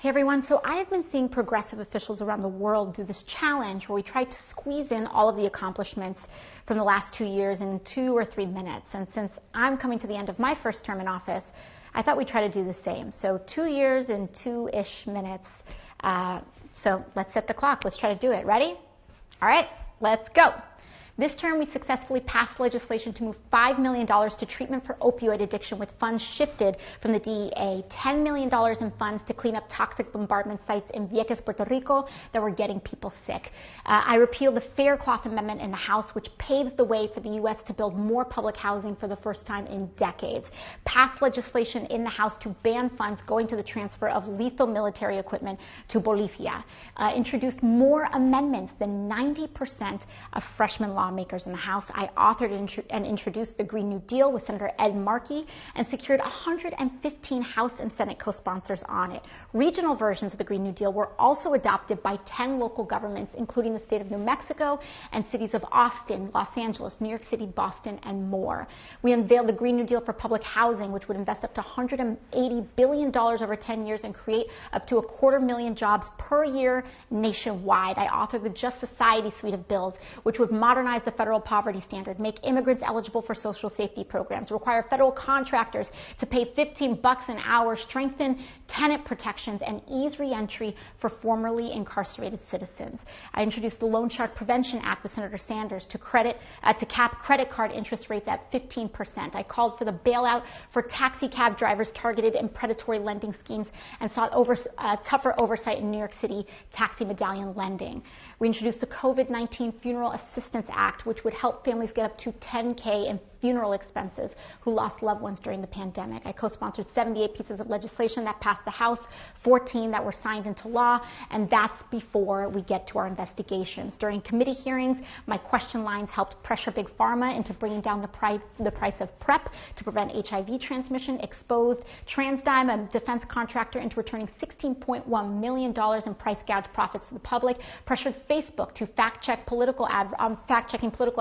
Hey everyone, so I have been seeing progressive officials around the world do this challenge where we try to squeeze in all of the accomplishments from the last 2 years in 2 or 3 minutes. And since I'm coming to the end of my first term in office, I thought we'd try to do the same. So 2 years in 2-ish minutes. So let's set the clock. Let's try to do it. Ready? All right, let's go. This term, we successfully passed legislation to move $5 million to treatment for opioid addiction with funds shifted from the DEA, $10 million in funds to clean up toxic bombardment sites in Vieques, Puerto Rico that were getting people sick. I repealed the Fair Cloth Amendment in the House, which paves the way for the U.S. to build more public housing for the first time in decades. Passed legislation in the House to ban funds going to the transfer of lethal military equipment to Bolivia. Introduced more amendments than 90% of freshman lawmakers in the House. I authored and introduced the Green New Deal with Senator Ed Markey and secured 115 House and Senate co-sponsors on it. Regional versions of the Green New Deal were also adopted by 10 local governments, including the state of New Mexico and cities of Austin, Los Angeles, New York City, Boston, and more. We unveiled the Green New Deal for public housing, which would invest up to $180 billion over 10 years and create up to 250,000 jobs per year nationwide. I authored the Just Society suite of bills, which would modernize the federal poverty standard, make immigrants eligible for social safety programs, require federal contractors to pay $15 an hour, strengthen tenant protections, and ease reentry for formerly incarcerated citizens. I introduced the Loan Shark Prevention Act with Senator Sanders to cap credit card interest rates at 15%. I called for the bailout for taxi cab drivers targeted in predatory lending schemes and sought tougher oversight in New York City taxi medallion lending. We introduced the COVID-19 Funeral Assistance Act, which would help families get up to $10,000 in funeral expenses who lost loved ones during the pandemic. I co-sponsored 78 pieces of legislation that passed the House, 14 that were signed into law, and that's before we get to our investigations. During committee hearings, my question lines helped pressure Big Pharma into bringing down the price of PrEP to prevent HIV transmission, exposed TransDigm, a defense contractor, into returning $16.1 million in price gouge profits to the public, pressured Facebook to fact-checking political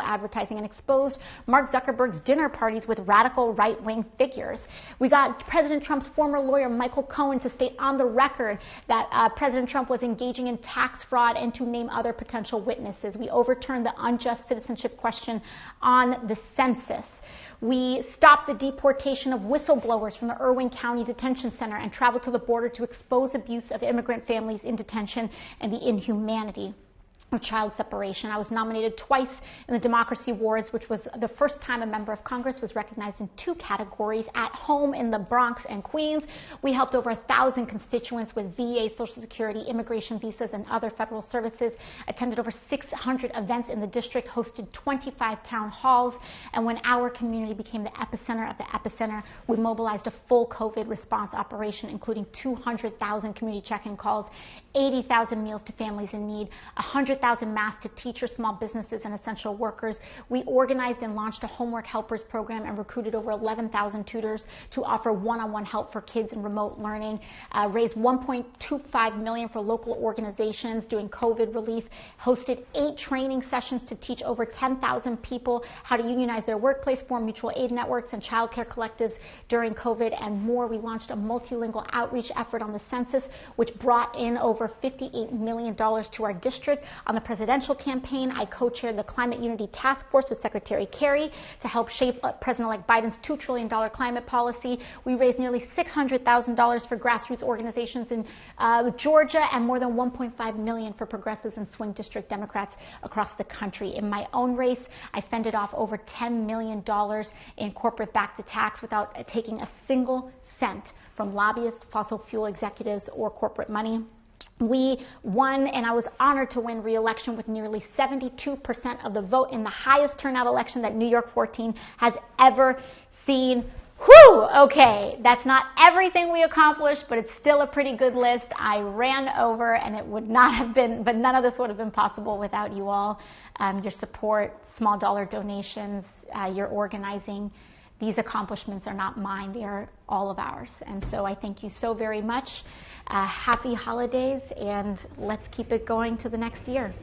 advertising, and exposed Mark Zuckerberg's dinner parties with radical right-wing figures. We got President Trump's former lawyer, Michael Cohen, to state on the record that President Trump was engaging in tax fraud and to name other potential witnesses. We overturned the unjust citizenship question on the census. We stopped the deportation of whistleblowers from the Irwin County Detention Center and traveled to the border to expose abuse of immigrant families in detention and the inhumanity of child separation. I was nominated twice in the Democracy Awards, which was the first time a member of Congress was recognized in 2 categories. At home in the Bronx and Queens, we helped over 1,000 constituents with VA, Social Security, immigration visas, and other federal services, attended over 600 events in the district, hosted 25 town halls, and when our community became the epicenter of the epicenter, we mobilized a full COVID response operation, including 200,000 community check-in calls, 80,000 meals to families in need, 100,000 masks to teachers, small businesses, and essential workers. We organized and launched a homework helpers program and recruited over 11,000 tutors to offer one-on-one help for kids in remote learning, raised $1.25 million for local organizations doing COVID relief, hosted 8 training sessions to teach over 10,000 people how to unionize their workplace, form mutual aid networks and childcare collectives during COVID, and more. We launched a multilingual outreach effort on the census, which brought in over $58 million to our district. On the presidential campaign, I co-chaired the Climate Unity Task Force with Secretary Kerry to help shape President-elect Biden's $2 trillion climate policy. We raised nearly $600,000 for grassroots organizations in Georgia and more than $1.5 million for progressives and swing district Democrats across the country. In my own race, I fended off over $10 million in corporate-backed attacks without taking a single cent from lobbyists, fossil fuel executives, or corporate money. We won, and I was honored to win re-election with nearly 72% of the vote in the highest turnout election that New York 14 has ever seen. Whew! Okay, that's not everything we accomplished, but it's still a pretty good list. I ran over, and it would not have been, but none of this would have been possible without you all, your support, small dollar donations, your organizing. These accomplishments are not mine, they are all of ours. And so I thank you so very much. Happy holidays, and let's keep it going to the next year.